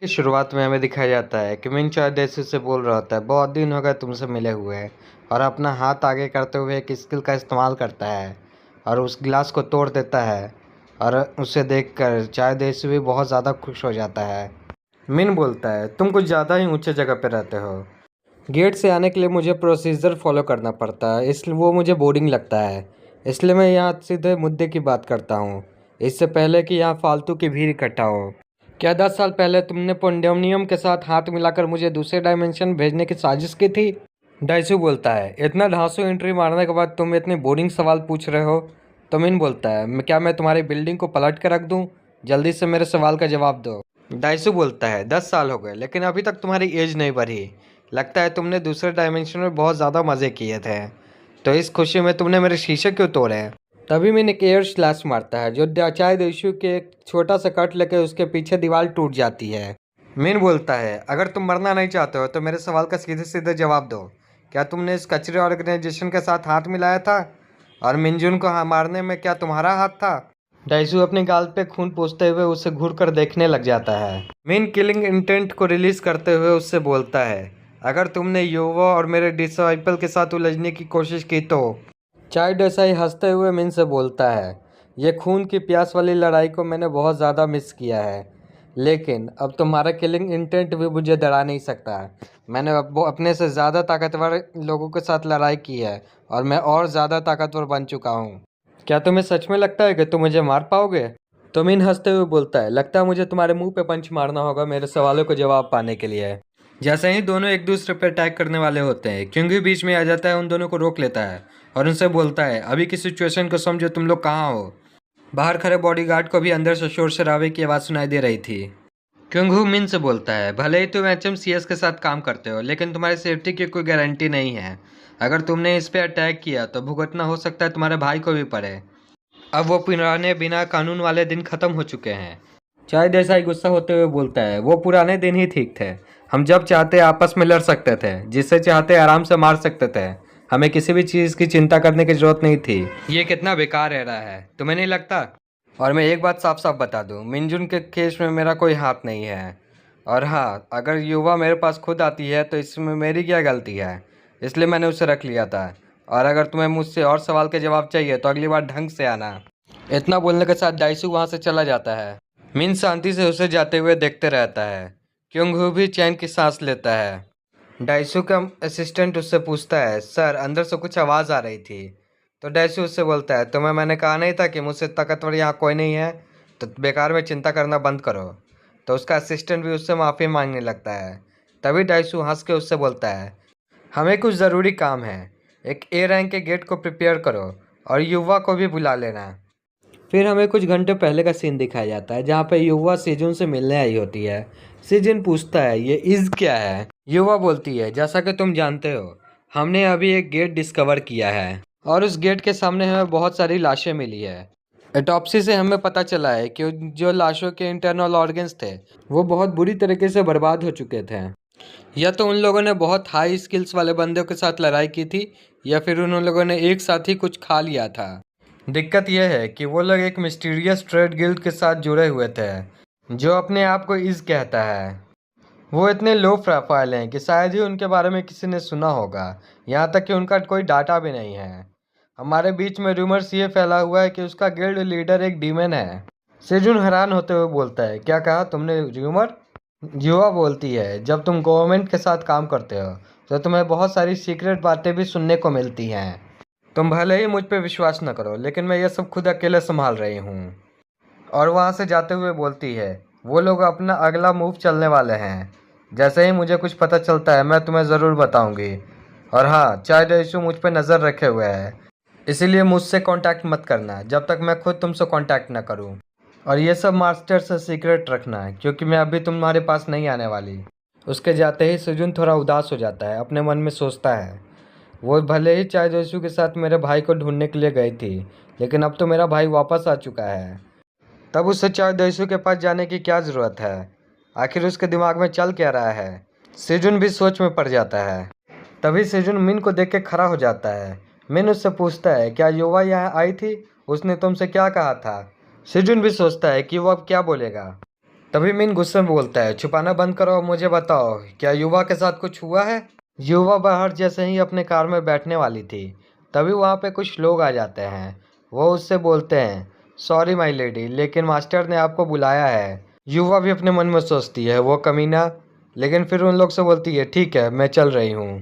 की शुरुआत में हमें दिखाया जाता है कि मिन चाय देसी से बोल रहा होता है, बहुत दिन हो गए तुमसे मिले हुए। और अपना हाथ आगे करते हुए एक स्किल का इस्तेमाल करता है और उस गिलास को तोड़ देता है। और उसे देखकर चाय देसी भी बहुत ज़्यादा खुश हो जाता है। मिन बोलता है, तुम कुछ ज़्यादा ही ऊंचे जगह पर रहते हो। गेट से आने के लिए मुझे प्रोसीजर फॉलो करना पड़ता है, इसलिए वो मुझे बोरिंग लगता है। इसलिए मैं यहाँ सीधे मुद्दे की बात करता हूँ, इससे पहले कि यहाँ फालतू की भीड़ इकट्ठा हो। क्या 10 साल पहले तुमने पोंडेनियम के साथ हाथ मिलाकर मुझे दूसरे डायमेंशन भेजने की साजिश की थी? डाइसू बोलता है, इतना धांसू एंट्री मारने के बाद तुम इतने बोरिंग सवाल पूछ रहे हो? तमिन बोलता है, क्या मैं तुम्हारी बिल्डिंग को पलट कर रख दूँ? जल्दी से मेरे सवाल का जवाब दो। डाइसू बोलता है, 10 साल हो गए लेकिन अभी तक तुम्हारी एज नहीं बढ़ी। लगता है तुमने दूसरे डायमेंशन में बहुत ज़्यादा मज़े किए थे, तो इस खुशी में तुमने मेरे शीशे क्यों तोड़े? तभी मैंने एक एयर स्लैश मारता है जो चाय देशु के एक छोटा सा कट लेकर उसके पीछे दीवार टूट जाती है। मिन बोलता है, अगर तुम मरना नहीं चाहते हो तो मेरे सवाल का सीधे सीधे जवाब दो। क्या तुमने इस कचरे ऑर्गेनाइजेशन के साथ हाथ मिलाया था? और मिनजुन को मारने में क्या तुम्हारा हाथ था? डाइसू अपने गाल पे खून पोंछते हुए उसे घूर कर देखने लग जाता है। मिन किलिंग इंटेंट को रिलीज करते हुए उससे बोलता है, अगर तुमने युवा और मेरे डिसाइपल के साथ उलझने की कोशिश की तो? चाय देसाई हंसते हुए मिन से बोलता है, ये खून की प्यास वाली लड़ाई को मैंने बहुत ज़्यादा मिस किया है, लेकिन अब तुम्हारा किलिंग इंटेंट भी मुझे डरा नहीं सकता। मैंने अपने से ज़्यादा ताकतवर लोगों के साथ लड़ाई की है और मैं और ज़्यादा ताकतवर बन चुका हूँ। क्या तुम्हें सच में लगता है कि तुम मुझे मार पाओगे? तुमिन हंसते हुए बोलता है, लगता है मुझे तुम्हारे मुंह पे पंच मारना होगा मेरे सवालों को जवाब पाने के लिए। जैसे ही दोनों एक दूसरे पर अटैक करने वाले होते हैं, क्योंकि बीच में आ जाता है, उन दोनों को रोक लेता है और उनसे बोलता है, अभी की सिचुएशन को समझो, तुम लोग कहाँ हो? बाहर खड़े बॉडीगार्ड को भी अंदर से शोर शराबे की आवाज़ सुनाई दे रही थी। क्योंगू मिन से बोलता है, भले ही तुम HMCS के साथ काम करते हो, लेकिन तुम्हारी सेफ्टी की कोई गारंटी नहीं है। अगर तुमने इस पे अटैक किया तो भुगतना हो सकता है तुम्हारे भाई को भी पड़े। अब वो पुराने बिना कानून वाले दिन खत्म हो चुके हैं। चाय देसाई गुस्सा होते हुए बोलता है, वो पुराने दिन ही ठीक थे। हम जब चाहते आपस में लड़ सकते थे, जिससे चाहते आराम से मार सकते थे। हमें किसी भी चीज़ की चिंता करने की जरूरत नहीं थी। ये कितना बेकार रह रहा है, तुम्हें नहीं लगता? और मैं एक बात साफ साफ बता दूं, मिनजुन के केस में मेरा कोई हाथ नहीं है। और हाँ, अगर युवा मेरे पास खुद आती है तो इसमें मेरी क्या गलती है? इसलिए मैंने उसे रख लिया था। और अगर तुम्हें मुझसे और सवाल के जवाब चाहिए तो अगली बार ढंग से आना। इतना बोलने के साथ डाइसू वहाँ से चला जाता है। मिन शांति से उसे जाते हुए देखते रहता है। क्योंगू भी चैन की सांस लेता है। डाइसू का असिस्टेंट उससे पूछता है, सर अंदर से कुछ आवाज़ आ रही थी। तो डाइसू उससे बोलता है, तुम्हें मैंने कहा नहीं था कि मुझसे ताकतवर यहाँ कोई नहीं है? तो बेकार में चिंता करना बंद करो। तो उसका असिस्टेंट भी उससे माफ़ी मांगने लगता है। तभी डाइसू हंस के उससे बोलता है, हमें कुछ ज़रूरी काम है। एक ए रैंक के गेट को प्रिपेयर करो और युवा को भी बुला लेना। फिर हमें कुछ घंटे पहले का सीन दिखाया जाता है, जहाँ पे युवा सेजुन से मिलने आई होती है। सेजुन पूछता है, ये इज़ क्या है? युवा बोलती है, जैसा कि तुम जानते हो, हमने अभी एक गेट डिस्कवर किया है और उस गेट के सामने हमें बहुत सारी लाशें मिली है। ऑटोप्सी से हमें पता चला है कि जो लाशों के इंटरनल ऑर्गन्स थे वो बहुत बुरी तरीके से बर्बाद हो चुके थे। या तो उन लोगों ने बहुत हाई स्किल्स वाले बंदों के साथ लड़ाई की थी, या फिर उन लोगों ने एक साथ ही कुछ खा लिया था। दिक्कत यह है कि वो लोग एक मिस्टीरियस ट्रेड गिल्ड के साथ जुड़े हुए थे, जो अपने आप को इज़ कहता है। वो इतने लो प्रोफाइल हैं कि शायद ही उनके बारे में किसी ने सुना होगा, यहाँ तक कि उनका कोई डाटा भी नहीं है। हमारे बीच में रूमर्स ये फैला हुआ है कि उसका गिल्ड लीडर एक डीमन है। सेजुन हैरान होते हुए बोलता है, क्या कहा तुमने, रूमर? युवा बोलती है, जब तुम गवर्नमेंट के साथ काम करते हो तो तुम्हें बहुत सारी सीक्रेट बातें भी सुनने को मिलती हैं। तुम भले ही मुझ पर विश्वास न करो, लेकिन मैं ये सब खुद अकेले संभाल रही हूँ। और वहाँ से जाते हुए बोलती है, वो लोग अपना अगला मूव चलने वाले हैं। जैसे ही मुझे कुछ पता चलता है मैं तुम्हें ज़रूर बताऊंगी। और हाँ, चाइल्ड इशू मुझ पर नज़र रखे हुए है, इसीलिए मुझसे कांटेक्ट मत करना जब तक मैं खुद तुमसे कांटेक्ट न करूं। और ये सब मास्टर से सीक्रेट रखना है, क्योंकि मैं अभी तुम्हारे पास नहीं आने वाली। उसके जाते ही सुजुन थोड़ा उदास हो जाता है। अपने मन में सोचता है, वो भले ही चाय जोशु के साथ मेरे भाई को ढूंढने के लिए गई थी, लेकिन अब तो मेरा भाई वापस आ चुका है। तब उससे चाय जोशु के पास जाने की क्या ज़रूरत है? आखिर उसके दिमाग में चल क्या रहा है? सेजुन भी सोच में पड़ जाता है। तभी सेजुन मिन को देख के खड़ा हो जाता है। मिन उससे पूछता है, क्या युवा यहाँ आई थी? उसने तुमसे क्या कहा था? सेजुन भी सोचता है कि वो अब क्या बोलेगा। तभी मिन गुस्से में बोलता है, छुपाना बंद करो और मुझे बताओ, क्या युवा के साथ कुछ हुआ है? युवा बाहर जैसे ही अपने कार में बैठने वाली थी, तभी वहाँ पे कुछ लोग आ जाते हैं। वो उससे बोलते हैं, सॉरी माय लेडी, लेकिन मास्टर ने आपको बुलाया है। युवा भी अपने मन में सोचती है, वो कमीना, लेकिन फिर उन लोग से बोलती है, ठीक है मैं चल रही हूँ।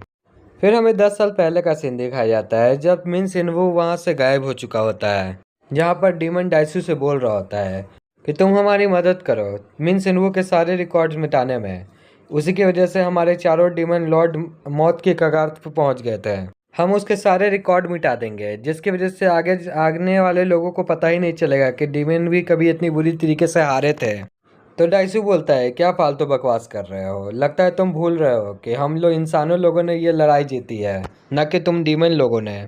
फिर हमें 10 साल पहले का सीन दिखाया जाता है, जब मिन सिन्वू वहाँ से गायब हो चुका होता है, जहाँ पर डीमन डाइसू से बोल रहा होता है कि तुम हमारी मदद करो मिन सिन्वू के सारे रिकॉर्ड्स मिटाने में। उसी की वजह से हमारे चारों डीमन लॉर्ड मौत की कगार पर पहुँच गए थे। हम उसके सारे रिकॉर्ड मिटा देंगे, जिसकी वजह से आगने वाले लोगों को पता ही नहीं चलेगा कि डीमन भी कभी इतनी बुरी तरीके से हारे थे। तो डाइसू बोलता है, क्या फालतू बकवास कर रहे हो, लगता है तुम भूल रहे हो कि हम लोग इंसानों लोगों ने ये लड़ाई जीती है, न कि तुम डीमन लोगों ने।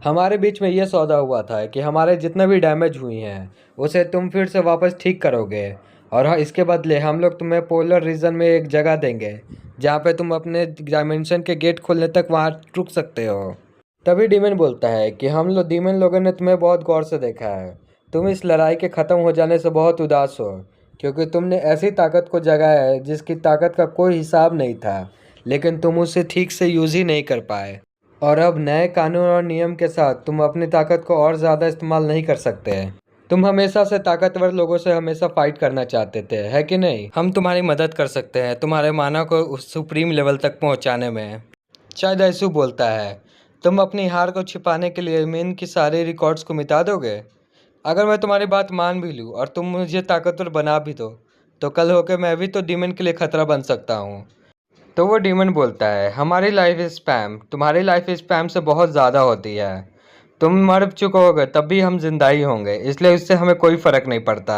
हमारे बीच में ये सौदा हुआ था कि हमारे जितने भी डैमेज हुई हैं उसे तुम फिर से वापस ठीक करोगे, और हाँ, इसके बदले हम लोग तुम्हें पोलर रीजन में एक जगह देंगे जहाँ पे तुम अपने डायमेंशन के गेट खोलने तक वहाँ रुक सकते हो। तभी डीमन बोलता है कि हम लोग डीमन लोगों ने तुम्हें बहुत गौर से देखा है। तुम इस लड़ाई के ख़त्म हो जाने से बहुत उदास हो, क्योंकि तुमने ऐसी ताकत को जगाया है जिसकी ताकत का कोई हिसाब नहीं था, लेकिन तुम उसे ठीक से यूज़ ही नहीं कर पाए। और अब नए कानून और नियम के साथ तुम अपनी ताकत को और ज़्यादा इस्तेमाल नहीं कर सकते। तुम हमेशा से ताकतवर लोगों से हमेशा फाइट करना चाहते थे, है कि नहीं? हम तुम्हारी मदद कर सकते हैं तुम्हारे मानव को उस सुप्रीम लेवल तक पहुंचाने में। शायद ऐसू बोलता है, तुम अपनी हार को छिपाने के लिए मिन की सारे रिकॉर्ड्स को मिटा दोगे? अगर मैं तुम्हारी बात मान भी लूँ और तुम मुझे ताकतवर बना भी दो, तो कल होकर मैं भी तो डीमन के लिए खतरा बन सकता हूँ। तो वो डीमन बोलता है, हमारी लाइफ स्पैम तुम्हारी लाइफ स्पैम से बहुत ज़्यादा होती है। तुम मर चुके होगे तब भी हम जिंदा ही होंगे, इसलिए उससे हमें कोई फ़र्क नहीं पड़ता।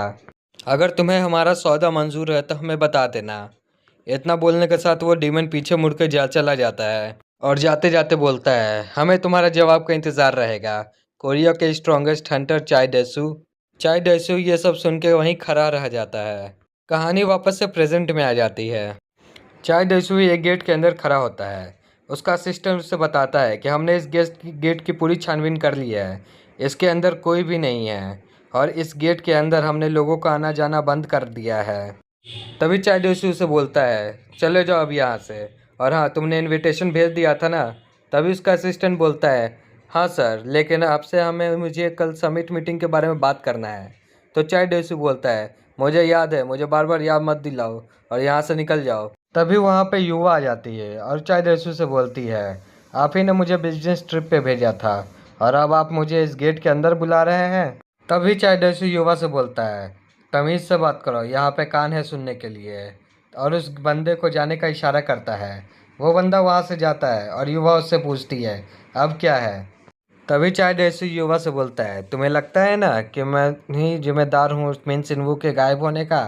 अगर तुम्हें हमारा सौदा मंजूर है तो हमें बता देना। इतना बोलने के साथ वो डीमन पीछे मुड़ के जा चला जाता है और जाते जाते बोलता है, हमें तुम्हारा जवाब का इंतज़ार रहेगा। कोरिया के स्ट्रॉन्गेस्ट हंटर चाय डेसू ये सब सुन के वहीं खड़ा रह जाता है। कहानी वापस से प्रेजेंट में आ जाती है। चाय डेसू एक गेट के अंदर खड़ा होता है। उसका असिस्टेंट उससे बताता है कि हमने इस गेट की पूरी छानबीन कर ली है, इसके अंदर कोई भी नहीं है, और इस गेट के अंदर हमने लोगों का आना जाना बंद कर दिया है। तभी चाय डेसू से बोलता है, चले जाओ अब यहाँ से, और हाँ, तुमने इनविटेशन भेज दिया था ना? तभी उसका असिस्टेंट बोलता है, हाँ सर, लेकिन आपसे मुझे कल समिट मीटिंग के बारे में बात करना है। तो चाय डेसू बोलता है, मुझे याद है, मुझे बार बार याद मत दिलाओ और यहाँ से निकल जाओ। तभी वहाँ पे युवा आ जाती है और चाय देसू से बोलती है, आप ही ने मुझे बिजनेस ट्रिप पे भेजा था और अब आप मुझे इस गेट के अंदर बुला रहे हैं। तभी चाय देसू युवा से बोलता है, तमीज़ से बात करो, यहाँ पे कान है सुनने के लिए, और उस बंदे को जाने का इशारा करता है। वो बंदा वहाँ से जाता है और युवा उससे पूछती है, अब क्या है? तभी चाय देसू युवा से बोलता है, तुम्हें लगता है ना कि मैं ही जिम्मेदार हूँ मिन सिन्वू के गायब होने का?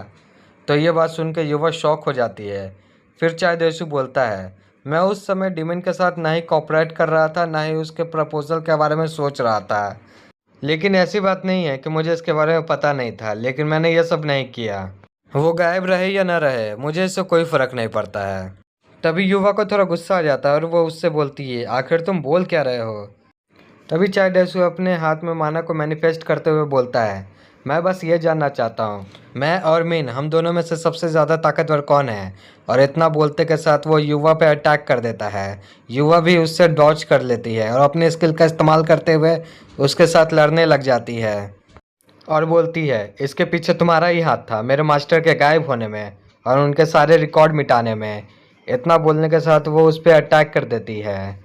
तो ये बात सुन के युवा शॉक हो जाती है। फिर चाय देसू बोलता है, मैं उस समय डीमन के साथ ना ही कोऑपरेट कर रहा था, ना ही उसके प्रपोजल के बारे में सोच रहा था। लेकिन ऐसी बात नहीं है कि मुझे इसके बारे में पता नहीं था, लेकिन मैंने ये सब नहीं किया। वो गायब रहे या ना रहे, मुझे इससे कोई फ़र्क नहीं पड़ता है। तभी युवा को थोड़ा गुस्सा आ जाता है और वो उससे बोलती है, आखिर तुम बोल क्या रहे हो? तभी चाय डेसू अपने हाथ में माना को मैनिफेस्ट करते हुए बोलता है, मैं बस ये जानना चाहता हूँ, मैं और मिन हम दोनों में से सबसे ज़्यादा ताकतवर कौन है? और इतना बोलते के साथ वो युवा पे अटैक कर देता है। युवा भी उससे डॉज कर लेती है और अपने स्किल का इस्तेमाल करते हुए उसके साथ लड़ने लग जाती है और बोलती है, इसके पीछे तुम्हारा ही हाथ था मेरे मास्टर के गायब होने में और उनके सारे रिकॉर्ड मिटाने में। इतना बोलने के साथ वो उस पर अटैक कर देती है।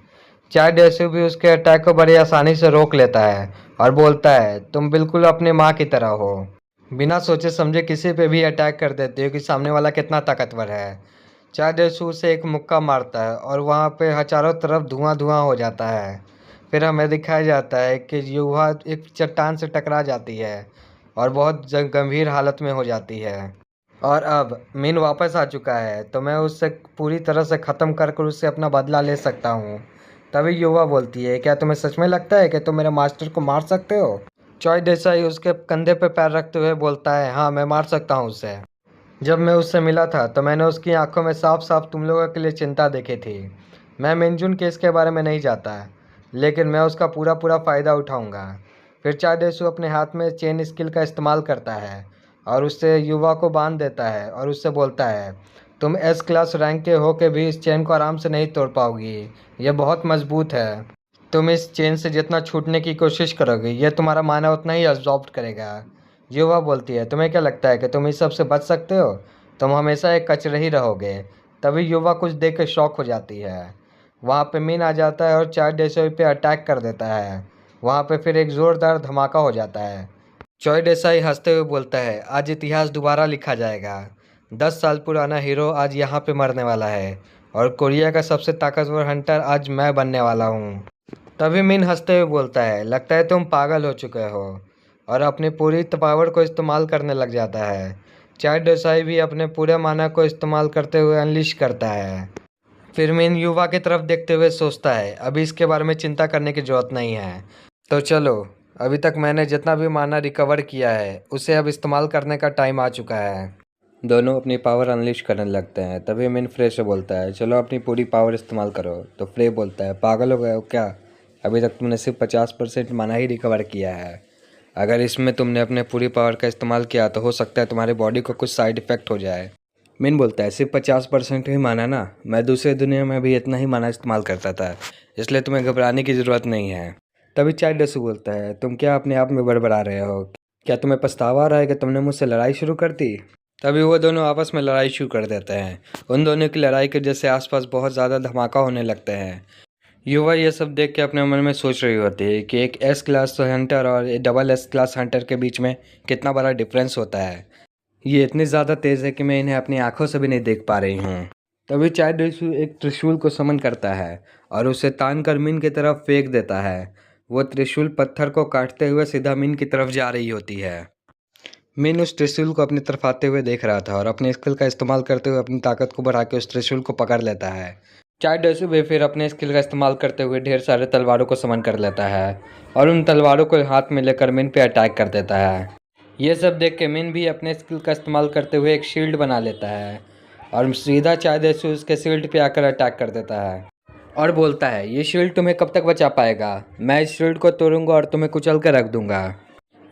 चाय डेसू भी उसके अटैक को बड़ी आसानी से रोक लेता है और बोलता है, तुम बिल्कुल अपनी माँ की तरह हो, बिना सोचे समझे किसी पे भी अटैक कर देते हो कि सामने वाला कितना ताकतवर है। चाय डेसू उसे एक मुक्का मारता है और वहाँ पे चारों तरफ धुआं धुआं हो जाता है। फिर हमें दिखाया जाता है कि युवा एक चट्टान से टकरा जाती है और बहुत गंभीर हालत में हो जाती है। और अब मिन वापस आ चुका है, तो मैं उससे पूरी तरह से ख़त्म कर उससे अपना बदला ले सकता हूँ। तभी युवा बोलती है, क्या तुम्हें सच में लगता है कि तुम मेरे मास्टर को मार सकते हो? चॉय देसाई उसके कंधे पे पैर रखते हुए बोलता है, हाँ मैं मार सकता हूँ उसे। जब मैं उससे मिला था तो मैंने उसकी आंखों में साफ साफ तुम लोगों के लिए चिंता देखी थी। मैं मिनजुन केस के बारे में नहीं जानता, लेकिन मैं उसका पूरा पूरा फ़ायदा उठाऊंगा। फिर चाय देसू अपने हाथ में चेन स्किल का इस्तेमाल करता है और उससे युवा को बांध देता है और उससे बोलता है, तुम एस क्लास रैंक के हो के भी इस चेन को आराम से नहीं तोड़ पाओगी, यह बहुत मजबूत है। तुम इस चेन से जितना छूटने की कोशिश करोगे यह तुम्हारा माना उतना ही अब्जॉर्ब करेगा। युवा बोलती है, तुम्हें क्या लगता है कि तुम इस सब से बच सकते हो? तुम हमेशा एक कचरे ही रहोगे। तभी युवा कुछ देख के शॉक हो जाती है। वहाँ पे मीन आ जाता है और चार देशों पे अटैक कर देता है। वहाँ पे फिर एक ज़ोरदार धमाका हो जाता है। चॉय देसाई हंसते हुए बोलता है, आज इतिहास दोबारा लिखा जाएगा। 10 साल पुराना हीरो आज यहाँ पे मरने वाला है और कोरिया का सबसे ताकतवर हंटर आज मैं बनने वाला हूँ। तभी मिन हंसते हुए बोलता है, लगता है तुम पागल हो चुके हो, और अपनी पूरी पावर को इस्तेमाल करने लग जाता है। चाय देसाई भी अपने पूरे माना को इस्तेमाल करते हुए अनलिश करता है। फिर मिन युवा की तरफ देखते हुए सोचता है, अभी इसके बारे में चिंता करने की जरूरत नहीं है। तो चलो, अभी तक मैंने जितना भी माना रिकवर किया है उसे अब इस्तेमाल करने का टाइम आ चुका है। दोनों अपनी पावर अनलिश करने लगते हैं। तभी मिन फ्रे से बोलता है, चलो अपनी पूरी पावर इस्तेमाल करो। तो फ्रे बोलता है, पागल हो गए हो क्या? अभी तक तुमने सिर्फ 50% माना ही रिकवर किया है। अगर इसमें तुमने अपने पूरी पावर का इस्तेमाल किया तो हो सकता है तुम्हारी बॉडी को कुछ साइड इफ़ेक्ट हो जाए। मिन बोलता है, सिर्फ 50% ही माना ना, मैं दूसरे दुनिया में भी इतना ही माना इस्तेमाल करता था, इसलिए तुम्हें घबराने की ज़रूरत नहीं है। तभी चाइल्ड डसू बोलता है, तुम क्या अपने आप में बड़बड़ा रहे हो? क्या तुम्हें पछतावा आ रहा है कि तुमने मुझसे लड़ाई शुरू कर दी? तभी वो दोनों आपस में लड़ाई शुरू कर देते हैं। उन दोनों की लड़ाई की वजह से आसपास बहुत ज़्यादा धमाका होने लगते हैं। युवा ये सब देख के अपने मन में सोच रही होती है कि एक एस क्लास हंटर और डबल एस क्लास हंटर के बीच में कितना बड़ा डिफरेंस होता है। ये इतनी ज़्यादा तेज़ है कि मैं इन्हें अपनी आंखों से भी नहीं देख पा रही हूँ। तभी चाइल्ड एक त्रिशूल को समन करता है और उसे तान कर मिन की तरफ फेंक देता है। वो त्रिशूल पत्थर को काटते हुए सीधा मिन की तरफ जा रही होती है। मिन उस त्रिशूल को अपनी तरफ आते हुए देख रहा था और अपने स्किल का इस्तेमाल करते हुए अपनी ताकत को बढ़ा के उस त्रिशूल को पकड़ लेता है। चाइल्ड भी फिर अपने स्किल का इस्तेमाल करते हुए ढेर सारे तलवारों को समन कर लेता है और उन तलवारों को हाथ में लेकर मिन पे अटैक कर देता है। ये सब देख के मिन भी अपने स्किल का इस्तेमाल करते हुए एक शील्ड बना लेता है और सीधा चाइल्ड उसके शील्ड पे आकर अटैक कर देता है और बोलता है, ये शील्ड तुम्हें कब तक बचा पाएगा? मैं इस शील्ड को तोड़ूंगा और तुम्हें कुचल कर रख दूंगा।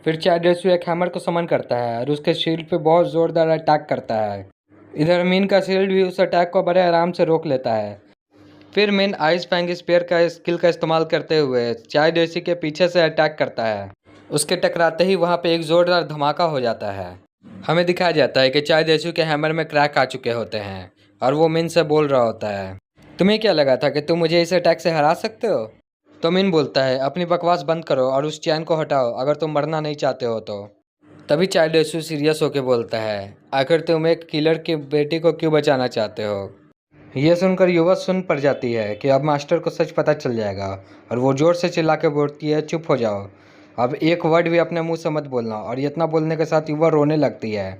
फिर चाइल्ड एक हैमर को समन करता है और उसके शील्ड पे बहुत ज़ोरदार अटैक करता है। इधर मिन का शील्ड भी उस अटैक को बड़े आराम से रोक लेता है। फिर मिन आइस फैंग स्पेयर का स्किल का इस्तेमाल करते हुए चाइल्ड के पीछे से अटैक करता है। उसके टकराते ही वहाँ पे एक ज़ोरदार धमाका हो जाता है। हमें दिखाया जाता है कि चाइल्ड के हैमर में क्रैक आ चुके होते हैं और वो मिन से बोल रहा होता है, तुम्हें क्या लगा था कि तुम मुझे इस अटैक से हरा सकते हो? तो मिन बोलता है, अपनी बकवास बंद करो और उस चैन को हटाओ अगर तुम मरना नहीं चाहते हो तो। तभी चाइल्ड सीरियस होकर बोलता है, आखिर तुम एक किलर की बेटी को क्यों बचाना चाहते हो? यह सुनकर युवा सुन पड़ जाती है कि अब मास्टर को सच पता चल जाएगा और वो जोर से चिल्ला के बोलती है, चुप हो जाओ, अब एक वर्ड भी अपने मुंह से मत बोलना। और इतना बोलने के साथ युवा रोने लगती है।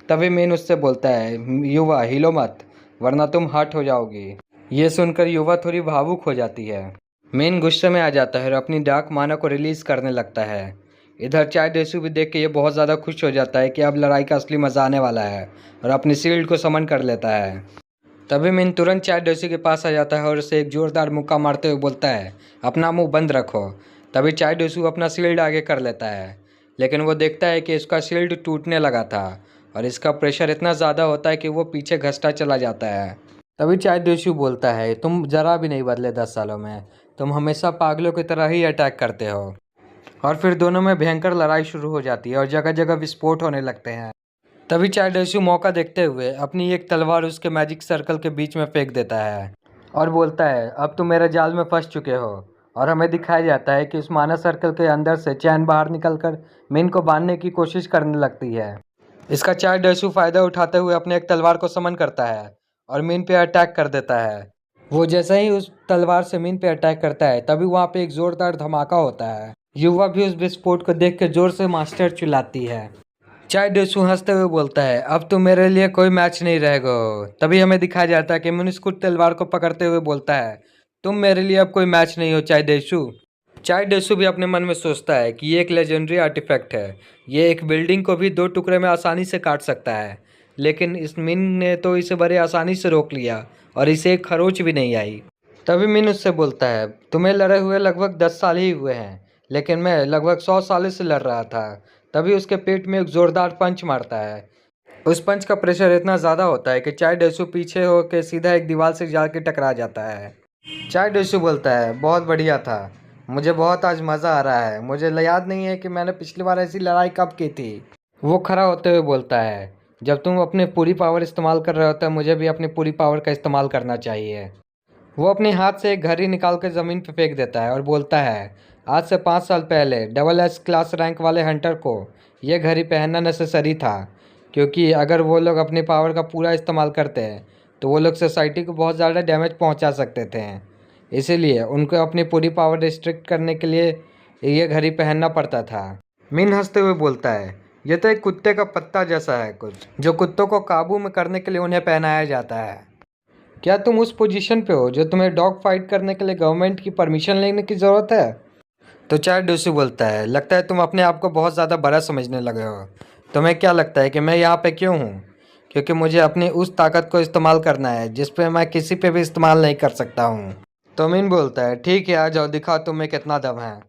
तभी मीन उससे बोलता है, युवा हिलो मत वरना तुम हर्ट हो जाओगी। ये सुनकर युवा थोड़ी भावुक हो जाती है। मीन गुस्से में आ जाता है और अपनी डार्क माना को रिलीज़ करने लगता है। इधर चाइल्ड भी देख के ये बहुत ज़्यादा खुश हो जाता है कि अब लड़ाई का असली मज़ा आने वाला है और अपनी शील्ड को समन कर लेता है। तभी मिन तुरंत चाइल्ड के पास आ जाता है और उसे एक जोरदार मुक्का मारते हुए बोलता है, अपना मुंह बंद रखो। तभी चाइल्ड अपना शील्ड आगे कर लेता है, लेकिन वो देखता है कि इसका शील्ड टूटने लगा था और इसका प्रेशर इतना ज़्यादा होता है कि वो पीछे घसता चला जाता है। तभी चाइल्ड बोलता है, तुम ज़रा भी नहीं बदले 10 सालों में, तुम हमेशा पागलों की तरह ही अटैक करते हो। और फिर दोनों में भयंकर लड़ाई शुरू हो जाती है और जगह जगह विस्फोट होने लगते हैं। तभी चाइल्ड मौका देखते हुए अपनी एक तलवार उसके मैजिक सर्कल के बीच में फेंक देता है और बोलता है, अब तुम मेरे जाल में फंस चुके हो। और हमें दिखाया जाता है कि उस माना सर्कल के अंदर से चैन बाहर निकलकर मिन को बांधने की कोशिश करने लगती है। इसका चाइल्ड फ़ायदा उठाते हुए अपने एक तलवार को समन करता है और मिन पे अटैक कर देता है। वो जैसे ही उस तलवार से मिन पे अटैक करता है तभी वहाँ पे एक ज़ोरदार धमाका होता है। युवा भी उस विस्फोट को देख कर जोर से मास्टर चिल्लाती है। चाइल्ड हंसते हुए बोलता है, अब तुम मेरे लिए कोई मैच नहीं रहेगा। तभी हमें दिखाया जाता है कि मिन उसको तलवार को पकड़ते हुए बोलता है, तुम मेरे लिए अब कोई मैच नहीं हो चाइल्ड। चाइल्ड भी अपने मन में सोचता है कि ये एक लेजेंडरी आर्टिफैक्ट है, ये एक बिल्डिंग को भी 2 टुकड़े में आसानी से काट सकता है, लेकिन इस मिन ने तो इसे बड़े आसानी से रोक लिया और इसे एक खरोच भी नहीं आई। तभी मिन उससे बोलता है, तुम्हें लड़े हुए लगभग 10 साल ही हुए हैं, लेकिन मैं लगभग 100 सालों से लड़ रहा था। तभी उसके पेट में एक ज़ोरदार पंच मारता है। उस पंच का प्रेशर इतना ज़्यादा होता है कि चाय डेसू पीछे होकर सीधा एक दीवार से जाके टकरा जाता है। चाय डेसू बोलता है, बहुत बढ़िया था, मुझे बहुत आज मज़ा आ रहा है। मुझे याद नहीं है कि मैंने पिछली बार ऐसी लड़ाई कब की थी। वो खड़ा होते हुए बोलता है, जब तुम अपनी पूरी पावर इस्तेमाल कर रहे होते मुझे भी अपनी पूरी पावर का इस्तेमाल करना चाहिए। वो अपने हाथ से एक घड़ी निकाल कर ज़मीन पर फेंक देता है और बोलता है, आज से 5 साल पहले डबल एस क्लास रैंक वाले हंटर को यह घड़ी पहनना नेसेसरी था, क्योंकि अगर वो लोग अपनी पावर का पूरा इस्तेमाल करते हैं तो वो लोग सोसाइटी को बहुत ज़्यादा डैमेज पहुंचा सकते थे। इसीलिए उनको अपनी पूरी पावर रिस्ट्रिक्ट करने के लिए ये घड़ी पहनना पड़ता था। मिन हंसते हुए बोलता है, ये तो एक कुत्ते का पत्ता जैसा है कुछ, जो कुत्तों को काबू में करने के लिए उन्हें पहनाया जाता है। क्या तुम उस पोजीशन पे हो जो तुम्हें डॉग फाइट करने के लिए गवर्नमेंट की परमिशन लेने की ज़रूरत है? तो चार डूसी बोलता है, लगता है तुम अपने आप को बहुत ज़्यादा बड़ा समझने लगे हो। तुम्हें क्या लगता है कि मैं यहाँ पे क्यों हूँ? क्योंकि मुझे अपनी उस ताकत को इस्तेमाल करना है जिस पे मैं किसी पे भी इस्तेमाल नहीं कर सकता हूँ। तो मिन बोलता है, ठीक है, आ जाओ, दिखाओ तुम्हें कितना दम है।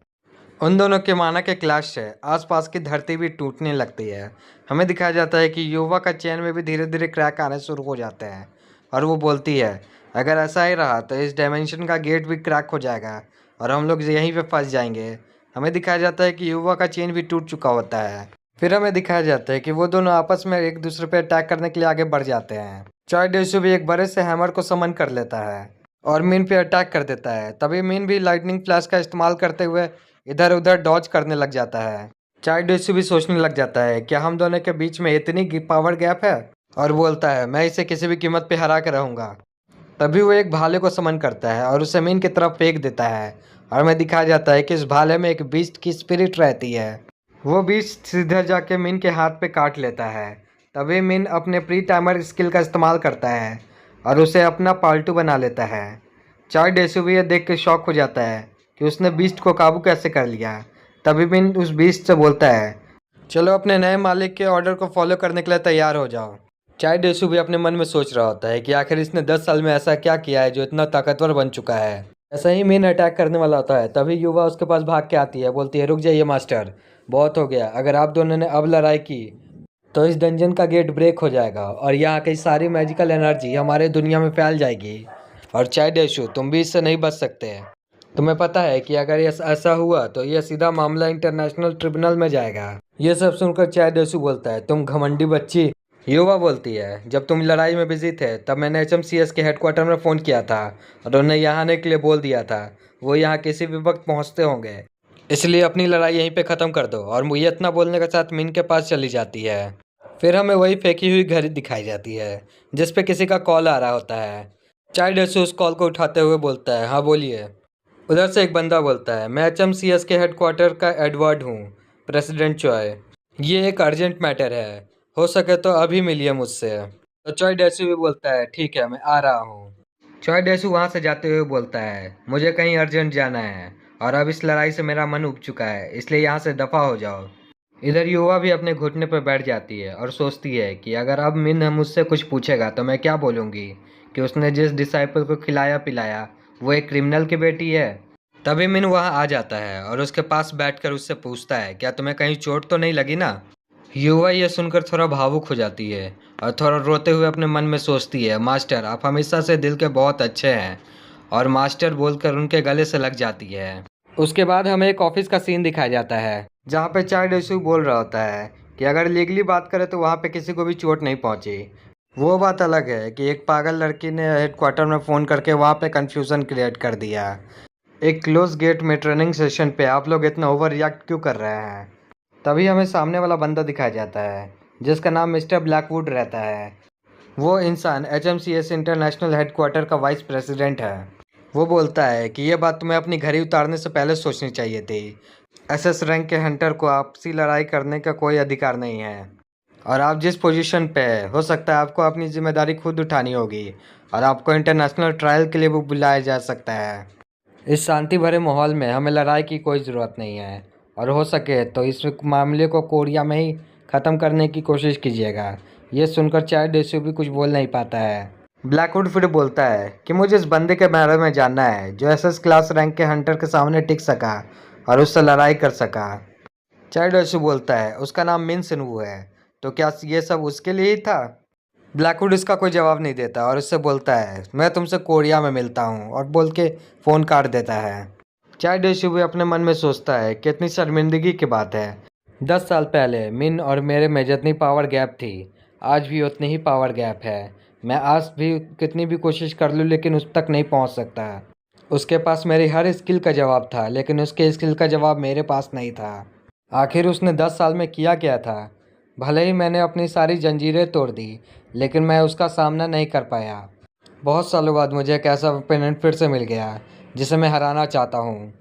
उन दोनों के माना के क्लैश से आसपास की धरती भी टूटने लगती है। हमें दिखाया जाता है कि युवा का चैन में भी धीरे धीरे क्रैक आने शुरू हो जाते हैं और वो बोलती है, अगर ऐसा ही रहा तो इस डायमेंशन का गेट भी क्रैक हो जाएगा और हम लोग यहीं पे फंस जाएंगे। हमें दिखाया जाता है कि युवा का चेन भी टूट चुका होता है। फिर हमें दिखाया जाता है कि वो दोनों आपस में एक दूसरे पर अटैक करने के लिए आगे बढ़ जाते हैं। चॉय डेसू भी एक बड़े से हैमर को समन कर लेता है और मीन पे अटैक कर देता है। तभी मीन भी लाइटनिंग फ्लैश का इस्तेमाल करते हुए इधर उधर डॉज करने लग जाता है। चाय डेसू भी सोचने लग जाता है, क्या हम दोनों के बीच में इतनी पावर गैप है, और बोलता है, मैं इसे किसी भी कीमत पे हरा कर रहूँगा। तभी वो एक भाले को समन करता है और उसे मीन की तरफ फेंक देता है और हमें दिखाया जाता है कि इस भाले में एक बीस्ट की स्पिरिट रहती है। वो बीस्ट सीधा जाके मीन के हाथ पे काट लेता है। तभी मीन अपने प्री टाइमर स्किल का इस्तेमाल करता है और उसे अपना पालतू बना लेता है। चार डेसू भी ये देख के शॉक हो जाता है कि उसने बीस्ट को काबू कैसे कर लिया। तभी मीन उस बीस्ट से बोलता है, चलो अपने नए मालिक के ऑर्डर को फॉलो करने के लिए तैयार हो जाओ। चाय डेसू भी अपने मन में सोच रहा होता है कि आखिर इसने 10 साल में ऐसा क्या किया है जो इतना ताकतवर बन चुका है। ऐसा ही मीन अटैक करने वाला होता है तभी युवा उसके पास भाग के आती है, बोलती है, रुक जाइए मास्टर, बहुत हो गया, अगर आप दोनों ने अब लड़ाई की तो इस डंजन का गेट ब्रेक हो जाएगा और यहाँ की सारी मैजिकल एनर्जी हमारे दुनिया में फैल जाएगी और चाय डेसू तुम भी इससे नहीं बच सकते। तुम्हें पता है कि अगर ये ऐसा हुआ तो यह सीधा मामला इंटरनेशनल ट्रिब्यूनल में जाएगा। ये सब सुनकर चाय डेसू बोलता है, तुम घमंडी बच्ची। युवा बोलती है, जब तुम लड़ाई में बिजी थे तब मैंने HMCS के हेडक्वार्टर में फ़ोन किया था और उन्हें यहाँ आने के लिए बोल दिया था। वो यहाँ किसी भी वक्त पहुँचते होंगे, इसलिए अपनी लड़ाई यहीं पे ख़त्म कर दो। और ये इतना बोलने के साथ मीन के पास चली जाती है। फिर हमें वही फेंकी हुई घड़ी दिखाई जाती है जिस पे किसी का कॉल आ रहा होता है। चाय डेसू उस कॉल को उठाते हुए बोलता है, हाँ बोलिए। उधर से एक बंदा बोलता है, मैं HMCS के हेडक्वार्टर का एडवर्ड हूँ, प्रेसिडेंट चॉय। ये एक अर्जेंट मैटर है, हो सके तो अभी मिलिए मुझसे। तो चॉय डेसू भी बोलता है, ठीक है, मैं आ रहा हूँ। चॉय डेसू वहाँ से जाते हुए बोलता है, मुझे कहीं अर्जेंट जाना है और अब इस लड़ाई से मेरा मन उब चुका है, इसलिए यहाँ से दफ़ा हो जाओ। इधर युवा भी अपने घुटने पर बैठ जाती है और सोचती है कि अगर अब मिन मुझसे कुछ पूछेगा तो मैं क्या बोलूँगी कि उसने जिस डिसाइपल को खिलाया पिलाया वो एक क्रिमिनल की बेटी है। तभी मिन वहाँ आ जाता है और उसके पास बैठकर उससे पूछता है, क्या तुम्हें कहीं चोट तो नहीं लगी ना? युवा ये सुनकर थोड़ा भावुक हो जाती है और थोड़ा रोते हुए अपने मन में सोचती है, मास्टर आप हमेशा से दिल के बहुत अच्छे हैं, और मास्टर बोलकर उनके गले से लग जाती है। उसके बाद हमें एक ऑफिस का सीन दिखाया जाता है जहाँ पे चाय डेसू बोल रहा होता है कि अगर लीगली बात करें तो वहाँ पे किसी को भी चोट नहीं पहुँची। वो बात अलग है कि एक पागल लड़की ने हेडक्वार्टर में फ़ोन करके वहाँ पे कन्फ्यूज़न क्रिएट कर दिया। एक क्लोज गेट में ट्रेनिंग सेशन पे आप लोग इतना ओवर रिएक्ट क्यों कर रहे हैं? तभी हमें सामने वाला बंदा दिखाया जाता है जिसका नाम मिस्टर ब्लैकवुड रहता है। वो इंसान HMCS इंटरनेशनल हेडक्वार्टर का वाइस प्रेसिडेंट है। वो बोलता है कि ये बात तुम्हें अपनी घड़ी उतारने से पहले सोचनी चाहिए थी। SS रैंक के हंटर को आपसी लड़ाई करने का कोई अधिकार नहीं है और आप जिस पोजीशन पे है हो सकता है आपको अपनी जिम्मेदारी खुद उठानी होगी और आपको इंटरनेशनल ट्रायल के लिए भी बुलाया जा सकता है। इस शांति भरे माहौल में हमें लड़ाई की कोई ज़रूरत नहीं है और हो सके तो इस मामले को कोरिया में ही ख़त्म करने की कोशिश कीजिएगा। ये सुनकर चाय डेसू भी कुछ बोल नहीं पाता है। ब्लैकवुड फिर बोलता है कि मुझे इस बंदे के बारे में जानना है जो SS क्लास रैंक के हंटर के सामने टिक सका और उससे लड़ाई कर सका। चाइल्ड यशु बोलता है, उसका नाम मिन सिन्हू है, तो क्या ये सब उसके लिए ही था? ब्लैकवुड इसका कोई जवाब नहीं देता और उससे बोलता है, मैं तुमसे कोरिया में मिलता हूँ, और बोल के फ़ोन काट देता है। चाइल्ड यशु भी अपने मन में सोचता है, कितनी शर्मिंदगी की बात है। 10 साल पहले मिन और मेरे में जितनी पावर गैप थी, आज भी उतनी ही पावर गैप है। मैं आज भी कितनी भी कोशिश कर लूँ लेकिन उस तक नहीं पहुँच सकता। उसके पास मेरी हर स्किल का जवाब था, लेकिन उसके स्किल का जवाब मेरे पास नहीं था। आखिर उसने 10 साल में किया क्या था? भले ही मैंने अपनी सारी जंजीरें तोड़ दी, लेकिन मैं उसका सामना नहीं कर पाया। बहुत सालों बाद मुझे एक ऐसा ओपोनेंट फिर से मिल गया जिसे मैं हराना चाहता हूँ।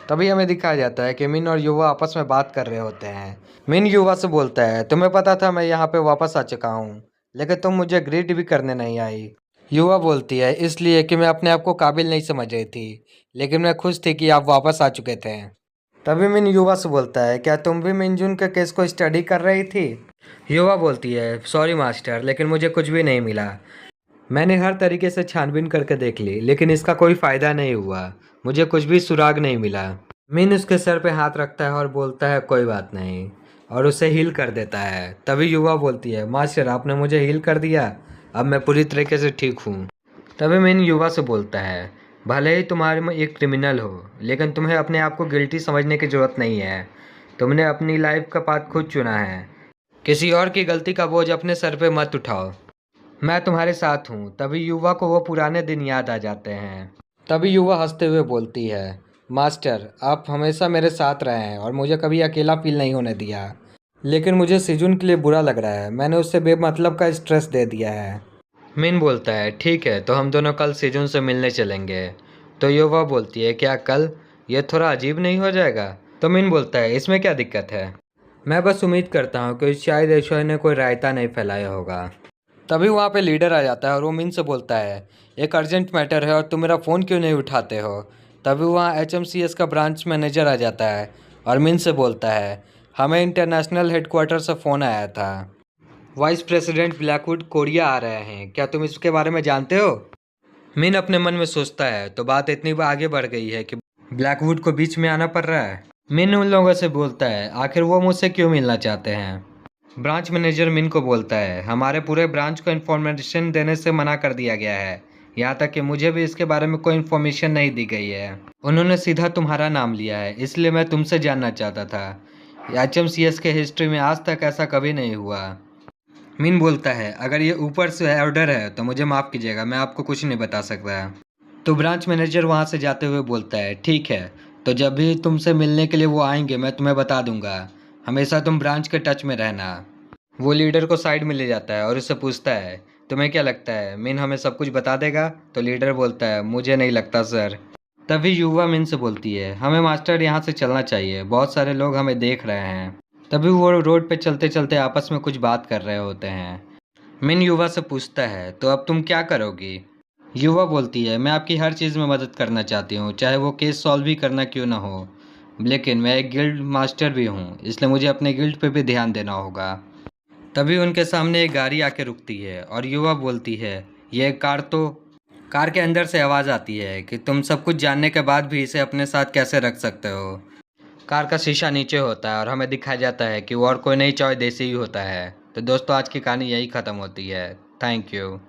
तभी हमें दिखाया जाता है कि मिन और युवा आपस में बात कर रहे होते हैं। मिन युवा से बोलता है, तुम्हें पता था मैं यहाँ पे वापस आ चुका हूँ, लेकिन तुम मुझे ग्रीट भी करने नहीं आई। युवा बोलती है, इसलिए कि मैं अपने आप को काबिल नहीं समझ रही थी, लेकिन मैं खुश थी कि आप वापस आ चुके थे। तभी मिन युवा से बोलता है, क्या तुम भी मिनजुन के केस को स्टडी कर रही थी? युवा बोलती है, सॉरी मास्टर, लेकिन मुझे कुछ भी नहीं मिला। मैंने हर तरीके से छानबीन करके देख ली, लेकिन इसका कोई फ़ायदा नहीं हुआ। मुझे कुछ भी सुराग नहीं मिला। मिन उसके सर पे हाथ रखता है और बोलता है, कोई बात नहीं, और उसे हील कर देता है। तभी युवा बोलती है, मास्टर आपने मुझे हील कर दिया, अब मैं पूरी तरीके से ठीक हूँ। तभी मिन युवा से बोलता है, भले ही तुम्हारे में एक क्रिमिनल हो, लेकिन तुम्हें अपने आप को गिल्टी समझने की ज़रूरत नहीं है। तुमने अपनी लाइफ का पाथ खुद चुना है। किसी और की गलती का बोझ अपने सर पे मत उठाओ। मैं तुम्हारे साथ हूँ। तभी युवा को वो पुराने दिन याद आ जाते हैं। तभी युवा हंसते हुए बोलती है, मास्टर आप हमेशा मेरे साथ रहे हैं और मुझे कभी अकेला फील नहीं होने दिया, लेकिन मुझे सिजुन के लिए बुरा लग रहा है। मैंने उससे बेमतलब का स्ट्रेस दे दिया है। मिन बोलता है, ठीक है, तो हम दोनों कल सिजुन से मिलने चलेंगे। तो युवा बोलती है, क्या कल? ये थोड़ा अजीब नहीं हो जाएगा? तो मिन बोलता है, इसमें क्या दिक्कत है? मैं बस उम्मीद करता हूँ कि शायद ऐश्वर्य ने कोई रायता नहीं फैलाया होगा। तभी वहाँ पे लीडर आ जाता है और वो मिन से बोलता है, एक अर्जेंट मैटर है और तुम मेरा फ़ोन क्यों नहीं उठाते हो? तभी वहाँ HMCS का ब्रांच मैनेजर आ जाता है और मिन से बोलता है, हमें इंटरनेशनल हेडक्वार्टर से फ़ोन आया था। वाइस प्रेसिडेंट ब्लैकवुड कोरिया आ रहे हैं, क्या तुम इसके बारे में जानते हो? मिन अपने मन में सोचता है, तो बात इतनी आगे बढ़ गई है कि ब्लैकवुड को बीच में आना पड़ रहा है। मिन उन लोगों से बोलता है, आखिर वो मुझसे क्यों मिलना चाहते हैं? ब्रांच मैनेजर मिन को बोलता है, हमारे पूरे ब्रांच को इन्फॉर्मेशन देने से मना कर दिया गया है, यहाँ तक कि मुझे भी इसके बारे में कोई इन्फॉर्मेशन नहीं दी गई है। उन्होंने सीधा तुम्हारा नाम लिया है, इसलिए मैं तुमसे जानना चाहता था। HMCS के हिस्ट्री में आज तक ऐसा कभी नहीं हुआ। मिन बोलता है, अगर ये ऊपर से ऑर्डर है तो मुझे माफ़ कीजिएगा, मैं आपको कुछ नहीं बता सकता। तो ब्रांच मैनेजर वहाँ से जाते हुए बोलता है, ठीक है, तो जब भी तुमसे मिलने के लिए वो आएंगे मैं तुम्हें बता दूंगा। हमेशा तुम ब्रांच के टच में रहना। वो लीडर को साइड में ले जाता है और उससे पूछता है, तुम्हें क्या लगता है मिन हमें सब कुछ बता देगा? तो लीडर बोलता है, मुझे नहीं लगता सर। तभी युवा मिन से बोलती है, हमें मास्टर यहाँ से चलना चाहिए, बहुत सारे लोग हमें देख रहे हैं। तभी वो रोड पे चलते चलते आपस में कुछ बात कर रहे होते हैं। मिन युवा से पूछता है, तो अब तुम क्या करोगी? युवा बोलती है, मैं आपकी हर चीज़ में मदद करना चाहती हूँ, चाहे वो केस सॉल्व भी करना क्यों ना हो, लेकिन मैं एक गिल्ड मास्टर भी हूँ, इसलिए मुझे अपने गिल्ड पे भी ध्यान देना होगा। तभी उनके सामने एक गाड़ी आके रुकती है और युवा बोलती है, ये कार तो। कार के अंदर से आवाज़ आती है कि तुम सब कुछ जानने के बाद भी इसे अपने साथ कैसे रख सकते हो। कार का शीशा नीचे होता है और हमें दिखाया जाता है कि वो और कोई नहीं, चाहे देसी ही होता है। तो दोस्तों, आज की कहानी यही ख़त्म होती है। Thank you.